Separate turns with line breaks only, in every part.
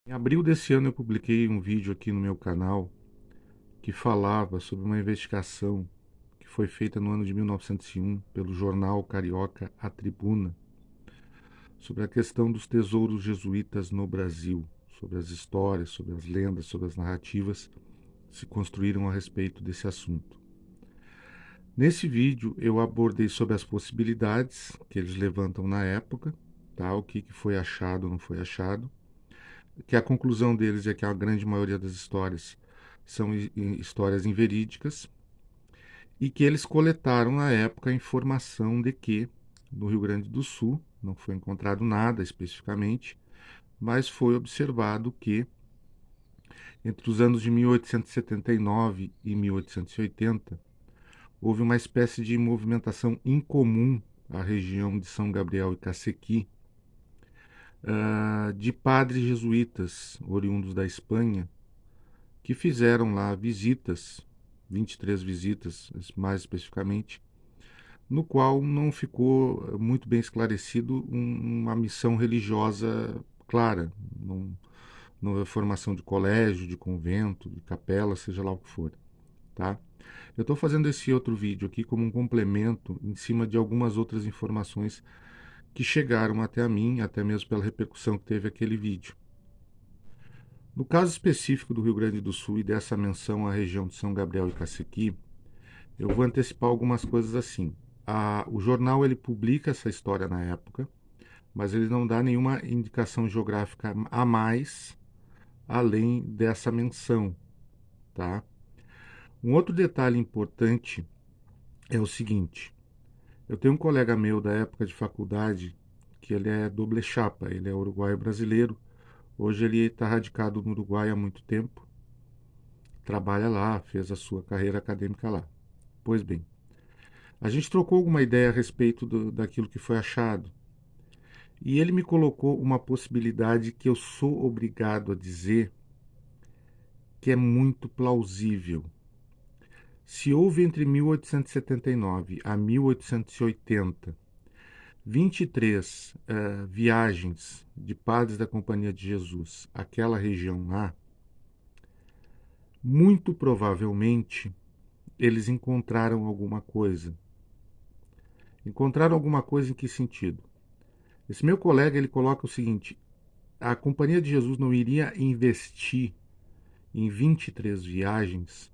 Em abril desse ano eu publiquei um vídeo aqui no meu canal que falava sobre uma investigação que foi feita no ano de 1901 pelo jornal carioca A Tribuna sobre a questão dos tesouros jesuítas no Brasil, sobre as histórias, sobre as lendas, sobre as narrativas que se construíram a respeito desse assunto. Nesse vídeo eu abordei sobre as possibilidades que eles levantam na época, tá? O que foi achado ou não foi achado, que a conclusão deles é que a grande maioria das histórias são histórias inverídicas e que eles coletaram na época a informação de que no Rio Grande do Sul não foi encontrado nada especificamente, mas foi observado que entre os anos de 1879 e 1880 houve uma espécie de movimentação incomum à região de São Gabriel e Cacequi, de padres jesuítas oriundos da Espanha que fizeram lá visitas, 23 visitas mais especificamente, no qual não ficou muito bem esclarecido uma missão religiosa clara, não é formação de colégio, de convento, de capela, seja lá o que for, tá? Eu estou fazendo esse outro vídeo aqui como um complemento em cima de algumas outras informações que chegaram até a mim, até mesmo pela repercussão que teve aquele vídeo. No caso específico do Rio Grande do Sul e dessa menção à região de São Gabriel e Cacequi, eu vou antecipar algumas coisas assim. O jornal ele publica essa história na época, mas ele não dá nenhuma indicação geográfica a mais além dessa menção, tá? Um outro detalhe importante é o seguinte: eu tenho um colega meu da época de faculdade que ele é doble chapa, ele é uruguaio brasileiro. Hoje ele está radicado no Uruguai há muito tempo, trabalha lá, fez a sua carreira acadêmica lá. Pois bem, a gente trocou alguma ideia a respeito daquilo que foi achado. E ele me colocou uma possibilidade que eu sou obrigado a dizer que é muito plausível. Se houve entre 1879 a 1880 23 viagens de padres da Companhia de Jesus àquela região lá, muito provavelmente eles encontraram alguma coisa. Encontraram alguma coisa em que sentido? Esse meu colega ele coloca o seguinte: a Companhia de Jesus não iria investir em 23 viagens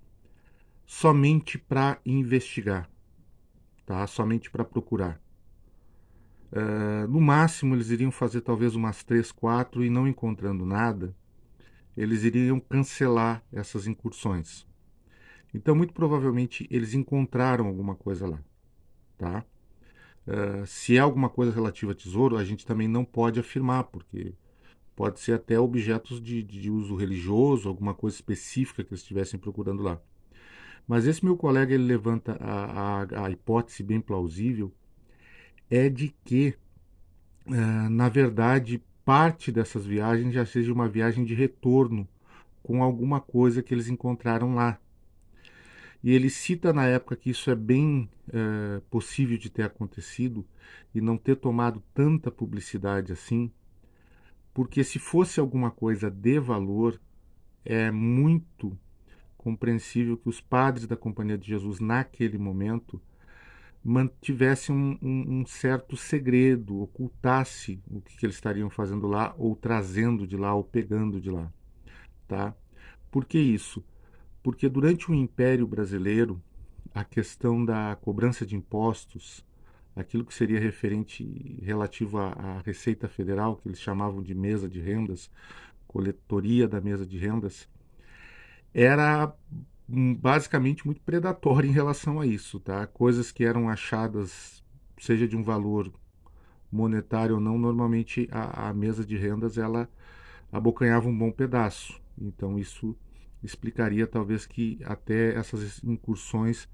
somente para investigar, tá? Somente para procurar. No máximo, eles iriam fazer talvez umas 3, 4 e não encontrando nada, eles iriam cancelar essas incursões. Então, muito provavelmente, eles encontraram alguma coisa lá, tá? Se é alguma coisa relativa a tesouro, a gente também não pode afirmar, porque pode ser até objetos de uso religioso, alguma coisa específica que eles estivessem procurando lá. Mas esse meu colega ele levanta a hipótese bem plausível é de que, na verdade, parte dessas viagens já seja uma viagem de retorno com alguma coisa que eles encontraram lá. E ele cita na época que isso é bem possível de ter acontecido e não ter tomado tanta publicidade assim, porque se fosse alguma coisa de valor, é muito compreensível que os padres da Companhia de Jesus, naquele momento, mantivesse um certo segredo, ocultasse o que eles estariam fazendo lá, ou trazendo de lá, ou pegando de lá, tá? Por que isso? Porque durante o Império Brasileiro, a questão da cobrança de impostos, aquilo que seria referente relativo à Receita Federal, que eles chamavam de mesa de rendas, coletoria da mesa de rendas, era basicamente muito predatória em relação a isso, tá? Coisas que eram achadas, seja de um valor monetário ou não, normalmente a mesa de rendas ela abocanhava um bom pedaço. Então isso explicaria talvez que até essas incursões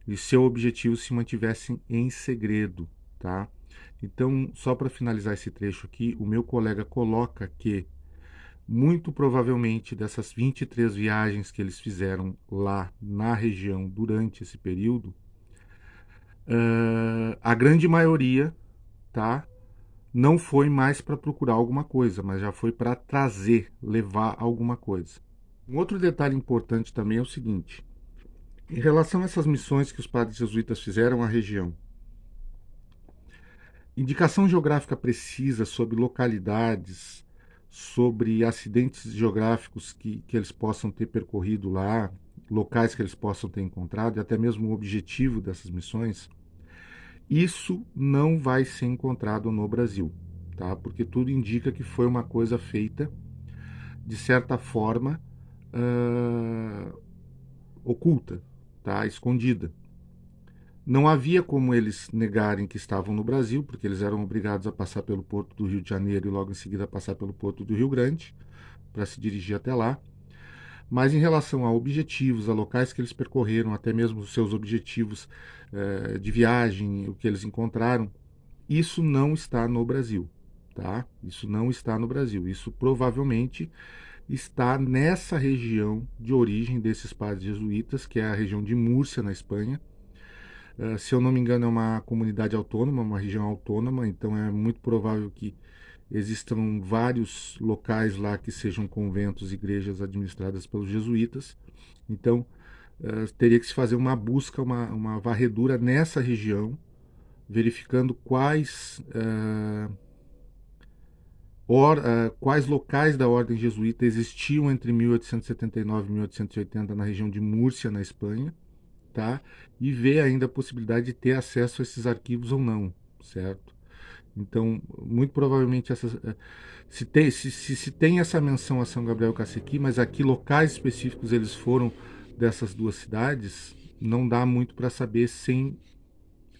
e seu objetivo se mantivessem em segredo, tá? Então, só para finalizar esse trecho aqui, o meu colega coloca que muito provavelmente dessas 23 viagens que eles fizeram lá na região durante esse período, a grande maioria, tá, não foi mais para procurar alguma coisa, mas já foi para trazer, levar alguma coisa. Um outro detalhe importante também é o seguinte: em relação a essas missões que os padres jesuítas fizeram à região, indicação geográfica precisa sobre localidades, sobre acidentes geográficos que eles possam ter percorrido lá, locais que eles possam ter encontrado, e até mesmo o objetivo dessas missões, isso não vai ser encontrado no Brasil, tá? Porque tudo indica que foi uma coisa feita, de certa forma, oculta, tá? Escondida. Não havia como eles negarem que estavam no Brasil, porque eles eram obrigados a passar pelo porto do Rio de Janeiro e logo em seguida passar pelo porto do Rio Grande para se dirigir até lá. Mas em relação a objetivos, a locais que eles percorreram, até mesmo os seus objetivos de viagem, o que eles encontraram, isso não está no Brasil, tá? Isso não está no Brasil. Isso provavelmente está nessa região de origem desses padres jesuítas, que é a região de Múrcia, na Espanha. Se eu não me engano, é uma comunidade autônoma, uma região autônoma, então é muito provável que existam vários locais lá que sejam conventos, igrejas administradas pelos jesuítas. Então, teria que se fazer uma busca, uma varredura nessa região, verificando quais locais da ordem jesuíta existiam entre 1879 e 1880 na região de Múrcia, na Espanha, tá? E ver ainda a possibilidade de ter acesso a esses arquivos ou não, certo? Então, muito provavelmente se tem essa menção a São Gabriel e Cacequi, mas aqui locais específicos eles foram dessas duas cidades, não dá muito para saber sem,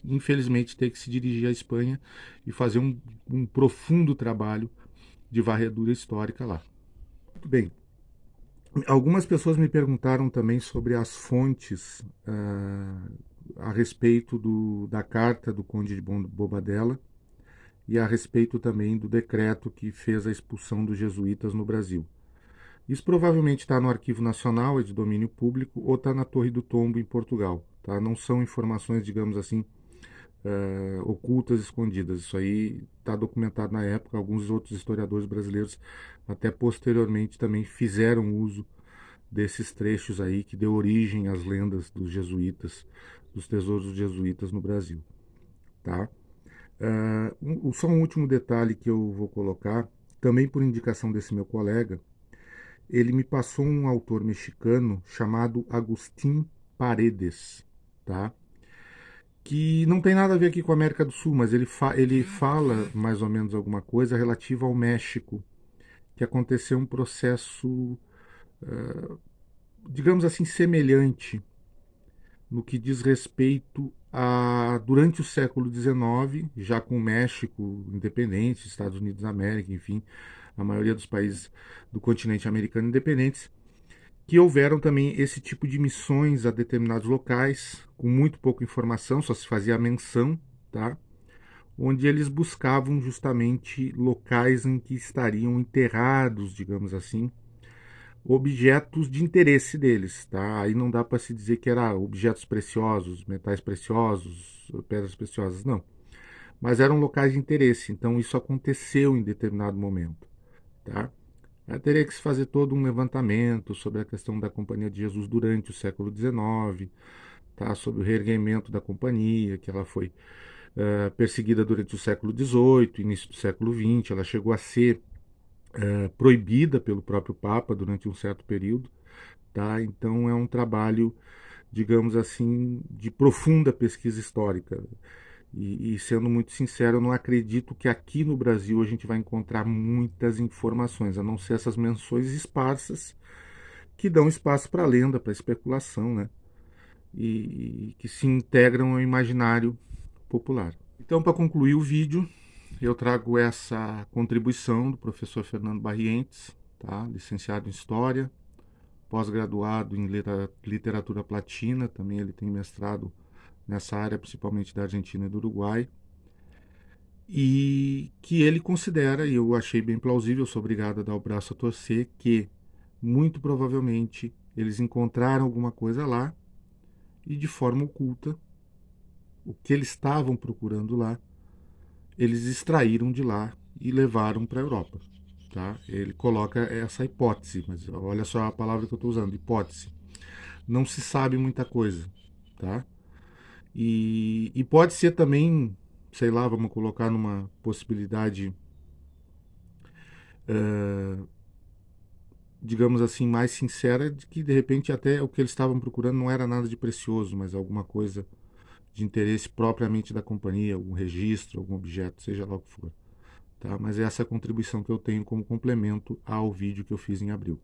infelizmente, ter que se dirigir à Espanha e fazer um profundo trabalho de varredura histórica lá. Muito bem. Algumas pessoas me perguntaram também sobre as fontes a respeito da carta do Conde de Bobadela e a respeito também do decreto que fez a expulsão dos jesuítas no Brasil. Isso provavelmente está no Arquivo Nacional, é de domínio público, ou está na Torre do Tombo, em Portugal. Tá? Não são informações, digamos assim, ocultas, escondidas. Isso aí está documentado na época. Alguns outros historiadores brasileiros, até posteriormente, também fizeram uso desses trechos aí que deu origem às lendas dos jesuítas, dos tesouros dos jesuítas no Brasil. Tá? Só um último detalhe que eu vou colocar, também por indicação desse meu colega, ele me passou um autor mexicano chamado Agustín Paredes, tá? Que não tem nada a ver aqui com a América do Sul, mas ele fala mais ou menos alguma coisa relativa ao México, que aconteceu um processo, digamos assim, semelhante no que diz respeito a, durante o século XIX, já com o México independente, Estados Unidos da América, enfim, a maioria dos países do continente americano independentes, que houveram também esse tipo de missões a determinados locais, com muito pouca informação, só se fazia menção, tá? Onde eles buscavam justamente locais em que estariam enterrados, digamos assim, objetos de interesse deles, tá? Aí não dá para se dizer que era objetos preciosos, metais preciosos, pedras preciosas, não. Mas eram locais de interesse, então isso aconteceu em determinado momento, tá? Aí teria que se fazer todo um levantamento sobre a questão da Companhia de Jesus durante o século XIX, tá? Sobre o reerguimento da companhia, que ela foi perseguida durante o século XVIII, início do século XX, ela chegou a ser proibida pelo próprio Papa durante um certo período, tá? Então é um trabalho, digamos assim, de profunda pesquisa histórica. E sendo muito sincero, eu não acredito que aqui no Brasil a gente vai encontrar muitas informações, a não ser essas menções esparsas que dão espaço para lenda, para especulação, né? E que se integram ao imaginário popular. Então, para concluir o vídeo, eu trago essa contribuição do professor Fernando Barrientes, tá? Licenciado em História, pós-graduado em Literatura Platina, também ele tem mestrado nessa área, principalmente da Argentina e do Uruguai, e que ele considera, e eu achei bem plausível, sou obrigado a dar o braço a torcer, que muito provavelmente eles encontraram alguma coisa lá e de forma oculta, o que eles estavam procurando lá, eles extraíram de lá e levaram para a Europa. Tá? Ele coloca essa hipótese, mas olha só a palavra que eu estou usando, hipótese. Não se sabe muita coisa, tá? E pode ser também, sei lá, vamos colocar numa possibilidade, digamos assim, mais sincera, de que de repente até o que eles estavam procurando não era nada de precioso, mas alguma coisa de interesse propriamente da companhia, algum registro, algum objeto, seja lá o que for. Tá? Mas essa é a contribuição que eu tenho como complemento ao vídeo que eu fiz em abril.